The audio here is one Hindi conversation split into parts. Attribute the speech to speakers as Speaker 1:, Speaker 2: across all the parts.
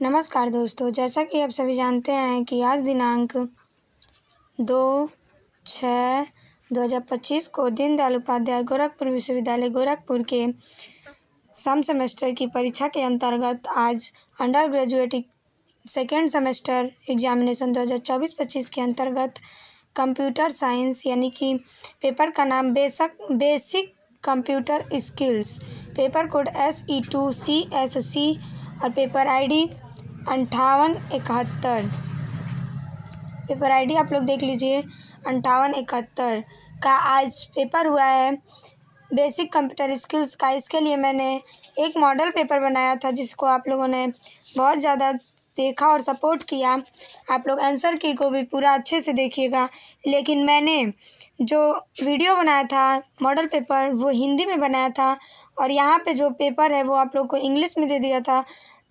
Speaker 1: नमस्कार दोस्तों, जैसा कि आप सभी जानते हैं कि आज दिनांक 2/6/2025 को दीनदयाल उपाध्याय गोरखपुर विश्वविद्यालय गोरखपुर के सम सेमेस्टर की परीक्षा के अंतर्गत आज under graduate second semester examination 2024-25 के अंतर्गत कंप्यूटर साइंस यानी कि पेपर का नाम basic computer skills, paper code SE2CSC और पेपर आईडी 5871। पेपर आईडी आप लोग देख लीजिए 5871 का आज पेपर हुआ है बेसिक कंप्यूटर स्किल्स का। इसके लिए मैंने एक मॉडल पेपर बनाया था जिसको आप लोगों ने बहुत ज़्यादा देखा और सपोर्ट किया। आप लोग आंसर की को भी पूरा अच्छे से देखिएगा, लेकिन मैंने जो वीडियो बनाया था मॉडल पेपर वो हिंदी में बनाया था और यहाँ पे जो पेपर है वो आप लोग को इंग्लिश में दे दिया था।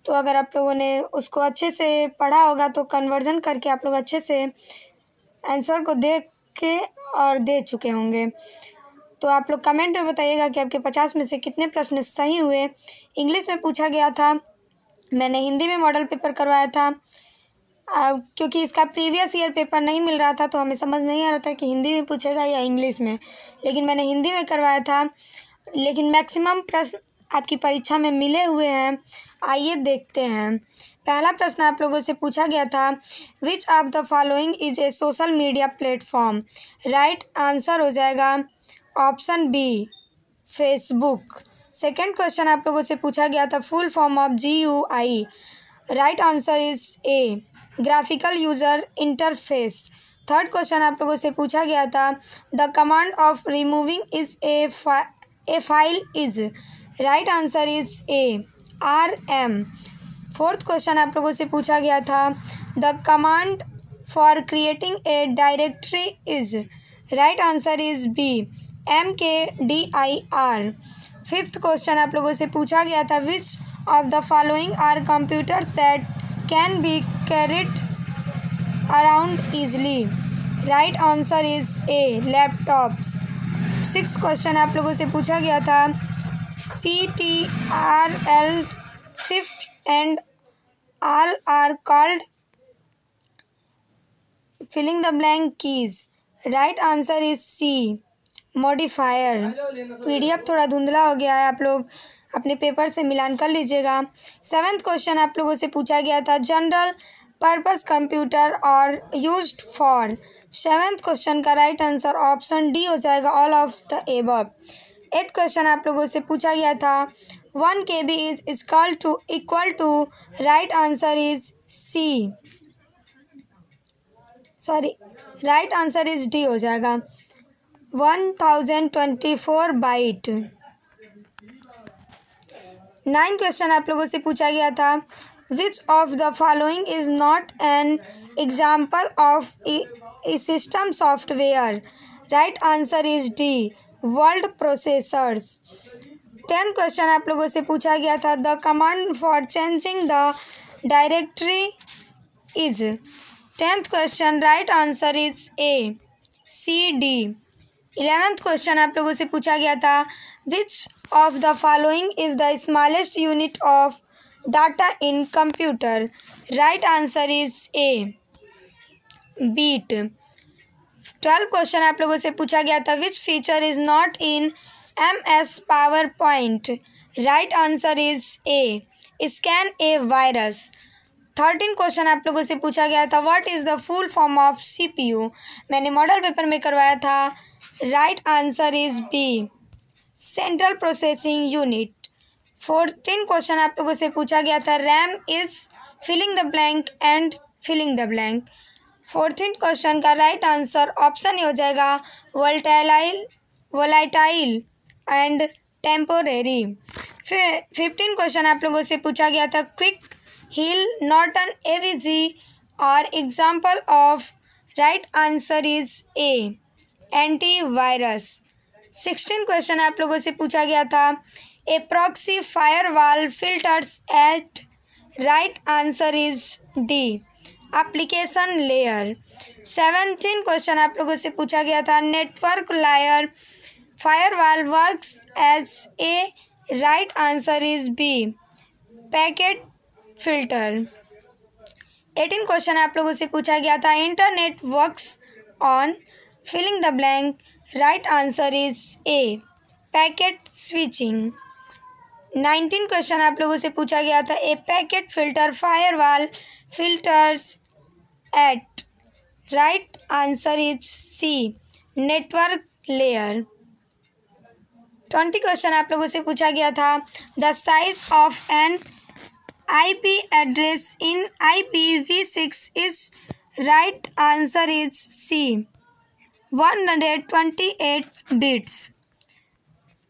Speaker 1: तो अगर आप लोगों ने उसको अच्छे से पढ़ा होगा तो कन्वर्जन करके आप लोग अच्छे से आंसर को देख के और दे चुके होंगे। तो आप लोग कमेंट में बताइएगा कि आपके 50 में से कितने प्रश्न सही हुए। इंग्लिश में पूछा गया था, मैंने हिंदी में मॉडल पेपर करवाया था क्योंकि इसका प्रीवियस ईयर पेपर नहीं मिल रहा था तो हमें समझ नहीं आ रहा था कि हिंदी में पूछेगा या इंग्लिश में, लेकिन मैंने हिंदी में करवाया था। लेकिन मैक्सिमम प्रश्न आपकी परीक्षा में मिले हुए हैं। आइए देखते हैं। पहला प्रश्न आप लोगों से पूछा गया था, which of the following is a social media platform. Right answer हो जाएगा option B, Facebook. Second question आप लोगों से पूछा गया था, full form of GUI। Right answer is A, graphical user interface. Third question आप लोगों से पूछा गया था, the command of removing is a file is. Right answer is A, RM। Fourth question आप लोगों से पूछा गया था, the command for creating a directory is. Right answer is B, MKDIR। Fifth question आप लोगों से पूछा गया था, which of the following are computers that can be carried around easily. Right answer is A, laptops. Six question आप लोगों से पूछा गया था, CTRL, Shift and all are called filling the blank keys. Right answer is C, modifier। PDF थोड़ा धुंधला हो गया है, आप लोग अपने पेपर से मिलान कर लीजिएगा। सेवेंथ क्वेश्चन आप लोगों से पूछा गया था, जनरल पर्पस कंप्यूटर और यूज्ड फॉर। सेवेंथ क्वेश्चन का राइट आंसर ऑप्शन डी हो जाएगा, all of the above. Eight question आप लोगों से पूछा गया था, 1 KB is equal to. Right answer is C, sorry right answer is D हो जाएगा, 1024 बाइट। 9 क्वेश्चन आप लोगों से पूछा गया था, which of the following is not an example of a system software. Right answer is D, word processors. 10th question आप लोगों से पूछा गया था, the command for changing the directory is. 10th question right answer is A, CD। 11th question आप लोगों से पूछा गया था, which of the following is the smallest unit of data in computer. Right answer is A, bit. 12 question आप लोगों से पूछा गया था, which feature is not in MS PowerPoint। Right answer is A, scan a virus. 13 question आप लोगों से पूछा गया था, what is the full form of CPU। मैंने मॉडल पेपर में करवाया था। Right answer is B, central processing unit. 14 question आप लोगों से पूछा गया था, RAM is filling the blank and filling the blank. 14th question का राइट आंसर ऑप्शन ही हो जाएगा, वोलाटाइल एंड टेम्पोरेरी। फिर 15 क्वेश्चन आप लोगों से पूछा गया था, क्विक हिल नॉर्टन AVG और example of. Right answer is A, antivirus. 16 question आप लोगों से पूछा गया था, a proxy firewall filters at. Right answer is D, application layer. 17 question आप लोगों से पूछा गया था, network layer firewall works as a. Right answer is B, packet filter. 18 question आप लोगों से पूछा गया था internet works on filling the blank. Right answer is A packet switching. 19 question आप लोगों से पूछा गया था a packet filter firewall filters at. Right answer is C network layer. 20 question आप लोगों से पूछा गया था the size of an IP address in IPv6 is। right answer is C 128 bits।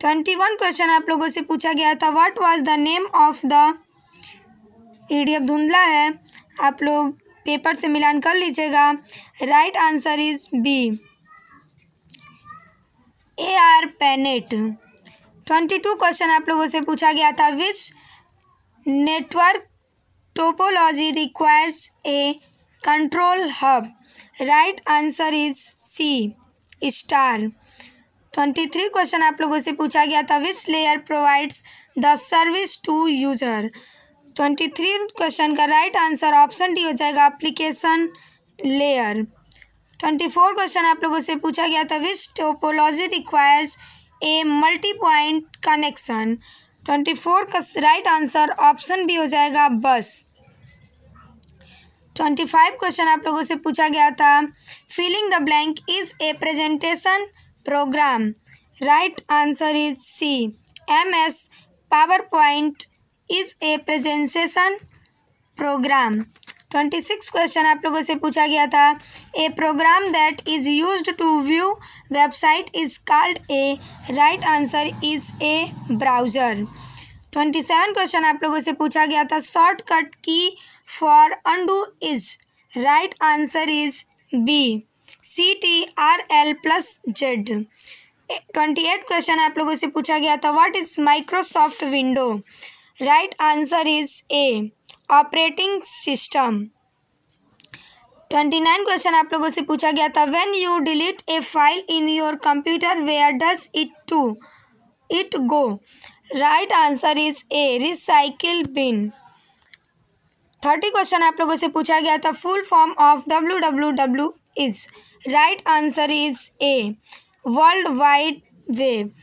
Speaker 1: 21 question आप लोगों से पूछा गया था what was the name of the. PDF धुंधला है, आप लोग पेपर से मिलान कर लीजिएगा। Right answer is B ARPANET। 22 question आप लोगों से पूछा गया था which network topology requires a control hub। right answer is C star। 23 question आप लोगों से पूछा गया था which layer provides the service to user। 23 question का राइट आंसर ऑप्शन डी हो जाएगा एप्लीकेशन लेयर। 24 क्वेश्चन आप लोगों से पूछा गया था which topology requires a multi point connection। 24 का राइट आंसर ऑप्शन बी हो जाएगा बस। 25 क्वेश्चन आप लोगों से पूछा गया था filling the blank is a presentation program. Right answer is C MS power point is a presentation program. 26 question आप लोगों से पूछा गया था a program that is used to view website is called a. Right answer is a browser. 27 question आप लोगों से पूछा गया था शॉर्टकट की for undo is. Right answer is B CTRL+Z। 28 question आप लोगों से पूछा गया था what is Microsoft window. Right answer is A operating system. 29 question आप लोगों से पूछा गया था when you delete a file in your computer where does it go. Right answer is A recycle bin. 30 question आप लोगों से पूछा गया था full form of www is. Right answer is A world wide web.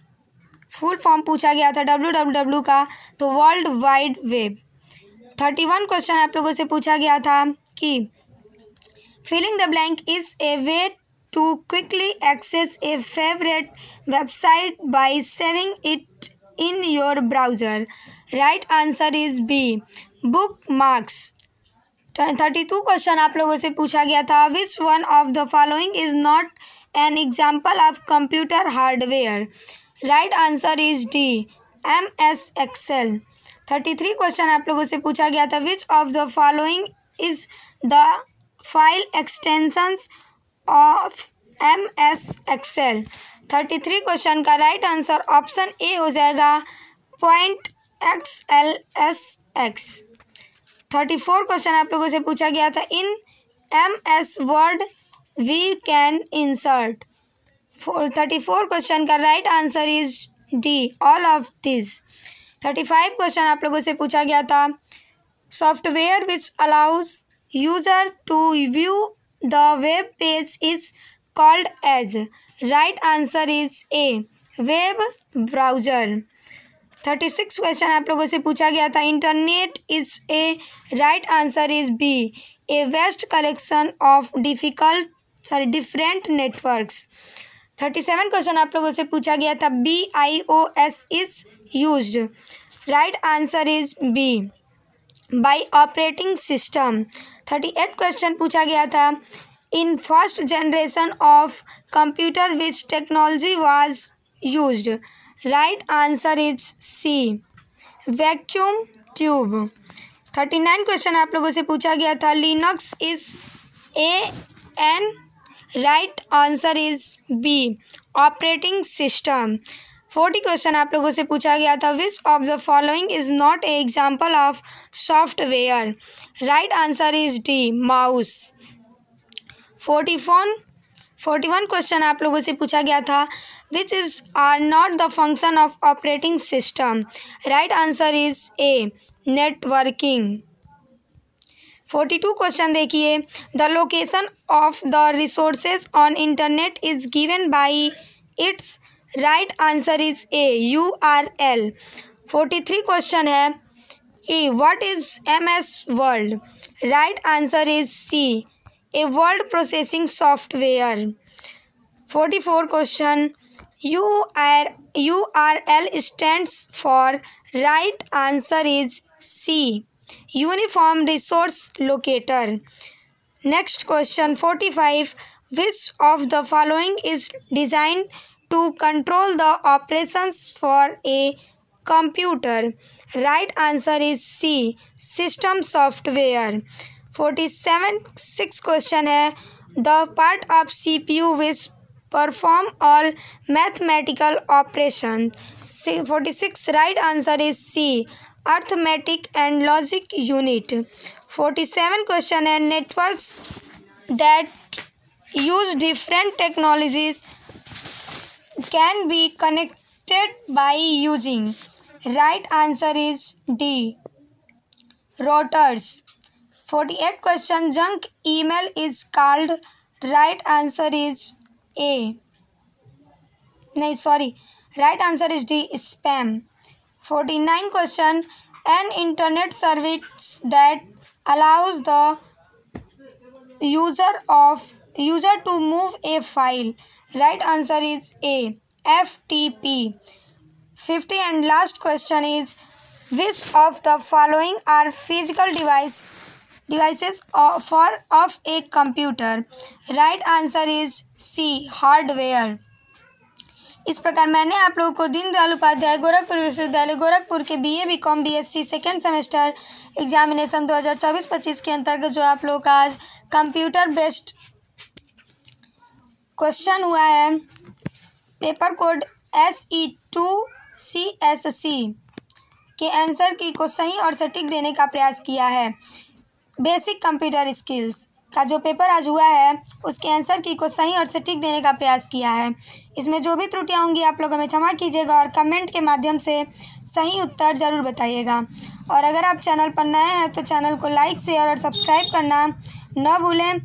Speaker 1: Full form पूछा गया था www का तो वर्ल्ड वाइड वेब। 31 क्वेश्चन आप लोगों से पूछा गया था कि filling the blank is a way to quickly access a favourite website by saving it in your browser. Right answer is B bookmarks. 32 question आप लोगों से पूछा गया था which one of the following is not an example of computer hardware. Right answer is D MS Excel। 33 question आप लोगों से पूछा गया था which of the following is the file extensions of MS Excel। 33 question का राइट आंसर ऑप्शन ए हो जाएगा .xlsx। 34 क्वेश्चन आप लोगों से पूछा गया था in MS Word we can insert. 34 question का right answer is D all of this. 35 question आप लोगों से पूछा गया था software which allows user to view the web page is called as. Right answer is a web browser. 36 question आप लोगों से पूछा गया था internet is a. Right answer is B a vast collection of different networks. 37 question आप लोगों से पूछा गया था BIOS is used. Right answer is B by operating system. 38 question पूछा गया था in first generation of computer which technology was used. Right answer is C vacuum tube. 39 question आप लोगों से पूछा गया था Linux is AN। Right answer is B operating system. 40 question आप लोगों से पूछा गया था which of the following is not a example of software. Right answer is D mouse. 41 question आप लोगों से पूछा गया था which is are not the function of operating system. Right answer is a networking. 42 question देखिए, the location of the resources on internet is given by its right answer is a URL। 43 question है a what is MS word, right answer is C a word processing software. 44 question URL stands for, right answer is C Uniform Resource Locator। Next question 45, which of the following is designed to control the operations for a computer, right answer is C System Software। 47 6 question है, the part of CPU which perform all mathematical operations। 46 right answer is C arithmetic and logic unit। 47 question है, networks that use different technologies can be connected by using, right answer is D routers। 48 question, junk email is called, right answer is right answer is D spam। 49 question, an internet service that allows the user to move a file, right answer is A FTP। 50 and last question is, which of the following are physical devices of a computer, right answer is C hardware. इस प्रकार मैंने आप लोगों को दीनदयाल उपाध्याय गोरखपुर विश्वविद्यालय गोरखपुर के BA BCom BSc second semester examination 2024-25 के अंतर्गत जो आप लोगों का आज कंप्यूटर बेस्ड क्वेश्चन हुआ है, पेपर कोड SE2CSC के आंसर की को सही और सटीक देने का प्रयास किया है। बेसिक कंप्यूटर स्किल्स का जो पेपर आज हुआ है उसके आंसर की को सही और सटीक देने का प्रयास किया है। इसमें जो भी त्रुटियां होंगी आप लोग हमें क्षमा कीजिएगा और कमेंट के माध्यम से सही उत्तर ज़रूर बताइएगा। और अगर आप चैनल पर नए हैं तो चैनल को लाइक शेयर और सब्सक्राइब करना न भूलें।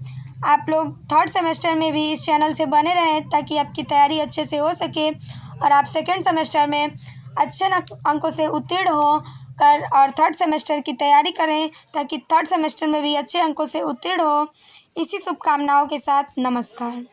Speaker 1: आप लोग थर्ड सेमेस्टर में भी इस चैनल से बने रहें ताकि आपकी तैयारी अच्छे से हो सके और आप सेकेंड सेमेस्टर में अच्छे अंकों से उत्तीर्ण हो कर और थर्ड सेमेस्टर की तैयारी करें ताकि थर्ड सेमेस्टर में भी अच्छे अंकों से उत्तीर्ण हो। इसी शुभकामनाओं के साथ नमस्कार।